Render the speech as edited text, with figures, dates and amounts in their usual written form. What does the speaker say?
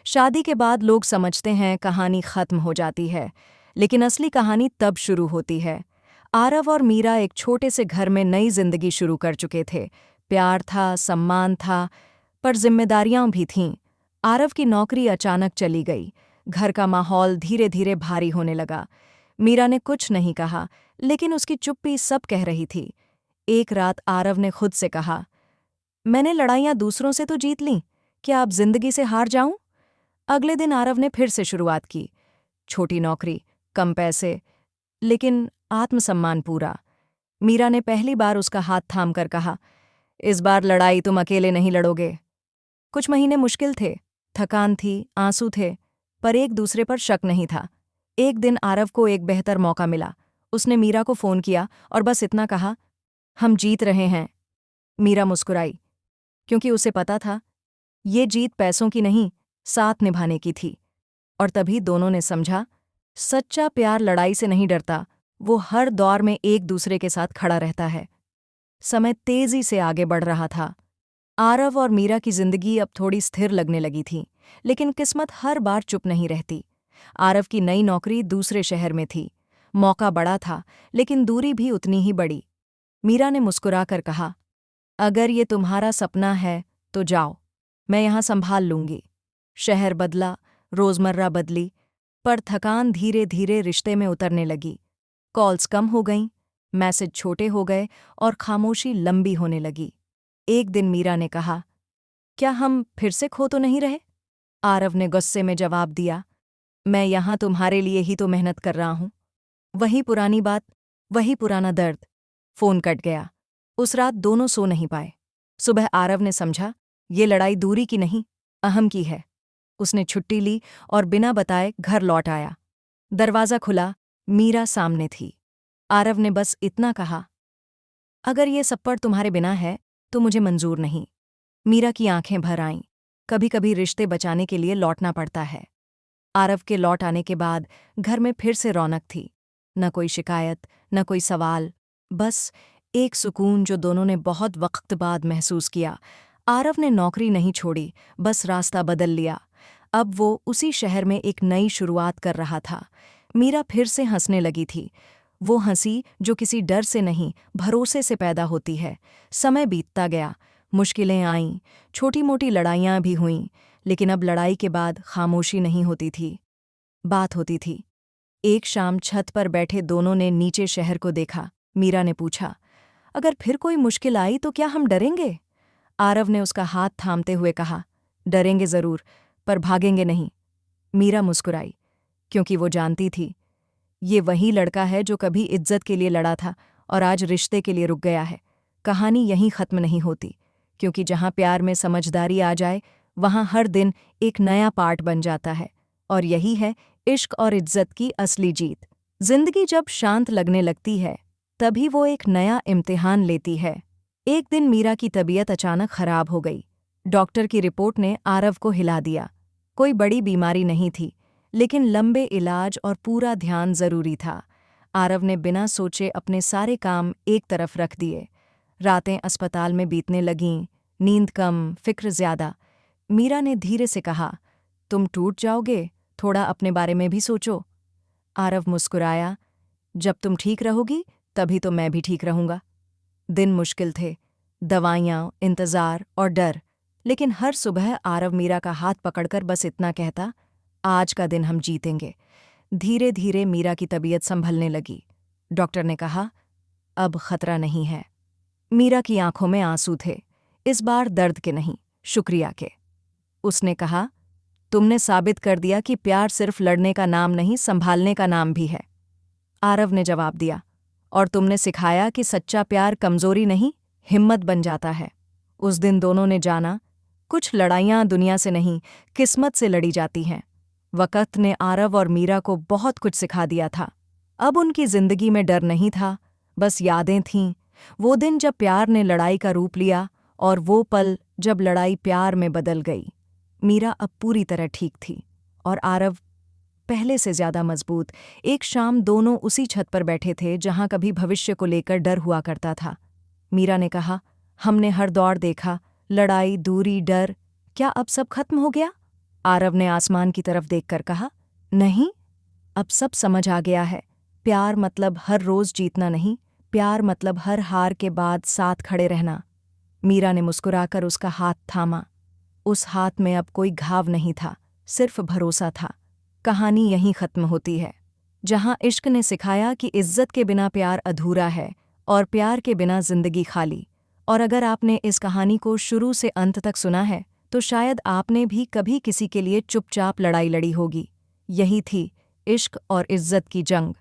शादी के बाद लोग समझते हैं कहानी खत्म हो जाती है, लेकिन असली कहानी तब शुरू होती है। आरव और मीरा एक छोटे से घर में नई जिंदगी शुरू कर चुके थे। प्यार था, सम्मान था, पर जिम्मेदारियां भी थीं। आरव की नौकरी अचानक चली गई। घर का माहौल धीरे धीरे भारी होने लगा। मीरा ने कुछ नहीं कहा, लेकिन उसकी चुप्पी सब कह रही थी। एक रात आरव ने खुद से कहा, मैंने लड़ाइयां दूसरों से तो जीत लीं, क्या अब जिंदगी से हार जाऊं? अगले दिन आरव ने फिर से शुरुआत की। छोटी नौकरी, कम पैसे, लेकिन आत्मसम्मान पूरा। मीरा ने पहली बार उसका हाथ थाम कर कहा, इस बार लड़ाई तुम अकेले नहीं लड़ोगे। कुछ महीने मुश्किल थे, थकान थी, आंसू थे, पर एक दूसरे पर शक नहीं था। एक दिन आरव को एक बेहतर मौका मिला। उसने मीरा को फोन किया और बस इतना कहा, हम जीत रहे हैं। मीरा मुस्कुराई, क्योंकि उसे पता था ये जीत पैसों की नहीं, साथ निभाने की थी। और तभी दोनों ने समझा, सच्चा प्यार लड़ाई से नहीं डरता, वो हर दौर में एक दूसरे के साथ खड़ा रहता है। समय तेजी से आगे बढ़ रहा था। आरव और मीरा की जिंदगी अब थोड़ी स्थिर लगने लगी थी, लेकिन किस्मत हर बार चुप नहीं रहती। आरव की नई नौकरी दूसरे शहर में थी। मौका बड़ा था, लेकिन दूरी भी उतनी ही बड़ी। मीरा ने मुस्कुराकर कहा, अगर ये तुम्हारा सपना है तो जाओ, मैं यहां संभाल लूंगी। शहर बदला, रोजमर्रा बदली, पर थकान धीरे धीरे रिश्ते में उतरने लगी। कॉल्स कम हो गईं, मैसेज छोटे हो गए और खामोशी लंबी होने लगी। एक दिन मीरा ने कहा, क्या हम फिर से खो तो नहीं रहे? आरव ने गुस्से में जवाब दिया, मैं यहां तुम्हारे लिए ही तो मेहनत कर रहा हूं। वही पुरानी बात, वही पुराना दर्द। फोन कट गया। उस रात दोनों सो नहीं पाए। सुबह आरव ने समझा, ये लड़ाई दूरी की नहीं, अहम की है। उसने छुट्टी ली और बिना बताए घर लौट आया। दरवाज़ा खुला, मीरा सामने थी। आरव ने बस इतना कहा, अगर ये सप्पड़ तुम्हारे बिना है तो मुझे मंजूर नहीं। मीरा की आंखें भर आईं। कभी कभी रिश्ते बचाने के लिए लौटना पड़ता है। आरव के लौट आने के बाद घर में फिर से रौनक थी। न कोई शिकायत, न कोई सवाल, बस एक सुकून जो दोनों ने बहुत वक्त बाद महसूस किया। आरव ने नौकरी नहीं छोड़ी, बस रास्ता बदल लिया। अब वो उसी शहर में एक नई शुरुआत कर रहा था। मीरा फिर से हंसने लगी थी। वो हंसी जो किसी डर से नहीं, भरोसे से पैदा होती है। समय बीतता गया, मुश्किलें आईं, छोटी मोटी लड़ाइयाँ भी हुईं, लेकिन अब लड़ाई के बाद खामोशी नहीं होती थी, बात होती थी। एक शाम छत पर बैठे दोनों ने नीचे शहर को देखा। मीरा ने पूछा, अगर फिर कोई मुश्किल आई तो क्या हम डरेंगे? आरव ने उसका हाथ थामते हुए कहा, डरेंगे जरूर, पर भागेंगे नहीं। मीरा मुस्कुराई, क्योंकि वो जानती थी ये वही लड़का है जो कभी इज्जत के लिए लड़ा था और आज रिश्ते के लिए रुक गया है। कहानी यहीं खत्म नहीं होती, क्योंकि जहां प्यार में समझदारी आ जाए, वहां हर दिन एक नया पार्ट बन जाता है। और यही है इश्क और इज्जत की असली जीत। जिंदगी जब शांत लगने लगती है, तभी वो एक नया इम्तिहान लेती है। एक दिन मीरा की तबीयत अचानक खराब हो गई। डॉक्टर की रिपोर्ट ने आरव को हिला दिया। कोई बड़ी बीमारी नहीं थी, लेकिन लंबे इलाज और पूरा ध्यान जरूरी था। आरव ने बिना सोचे अपने सारे काम एक तरफ रख दिए। रातें अस्पताल में बीतने लगीं, नींद कम, फिक्र ज्यादा। मीरा ने धीरे से कहा, तुम टूट जाओगे, थोड़ा अपने बारे में भी सोचो। आरव मुस्कुराया, जब तुम ठीक रहोगी तभी तो मैं भी ठीक रहूंगा। दिन मुश्किल थे, दवाइयाँ, इंतजार और डर, लेकिन हर सुबह आरव मीरा का हाथ पकड़कर बस इतना कहता, आज का दिन हम जीतेंगे। धीरे धीरे मीरा की तबीयत संभलने लगी। डॉक्टर ने कहा, अब खतरा नहीं है। मीरा की आंखों में आंसू थे, इस बार दर्द के नहीं, शुक्रिया के। उसने कहा, तुमने साबित कर दिया कि प्यार सिर्फ लड़ने का नाम नहीं, संभालने का नाम भी है। आरव ने जवाब दिया, और तुमने सिखाया कि सच्चा प्यार कमजोरी नहीं, हिम्मत बन जाता है। उस दिन दोनों ने जाना, कुछ लड़ाइयाँ दुनिया से नहीं, किस्मत से लड़ी जाती हैं। वक़्त ने आरव और मीरा को बहुत कुछ सिखा दिया था। अब उनकी जिंदगी में डर नहीं था, बस यादें थीं। वो दिन जब प्यार ने लड़ाई का रूप लिया, और वो पल जब लड़ाई प्यार में बदल गई। मीरा अब पूरी तरह ठीक थी, और आरव पहले से ज्यादा मजबूत। एक शाम दोनों उसी छत पर बैठे थे जहां कभी भविष्य को लेकर डर हुआ करता था। मीरा ने कहा, हमने हर दौर देखा, लड़ाई, दूरी, डर, क्या अब सब खत्म हो गया? आरव ने आसमान की तरफ देखकर कहा, नहीं, अब सब समझ आ गया है। प्यार मतलब हर रोज जीतना नहीं, प्यार मतलब हर हार के बाद साथ खड़े रहना। मीरा ने मुस्कुराकर उसका हाथ थामा। उस हाथ में अब कोई घाव नहीं था, सिर्फ भरोसा था। कहानी यहीं खत्म होती है, जहां इश्क ने सिखाया कि इज्जत के बिना प्यार अधूरा है और प्यार के बिना जिंदगी खाली। और अगर आपने इस कहानी को शुरू से अंत तक सुना है, तो शायद आपने भी कभी किसी के लिए चुपचाप लड़ाई लड़ी होगी। यही थी इश्क और इज्जत की जंग।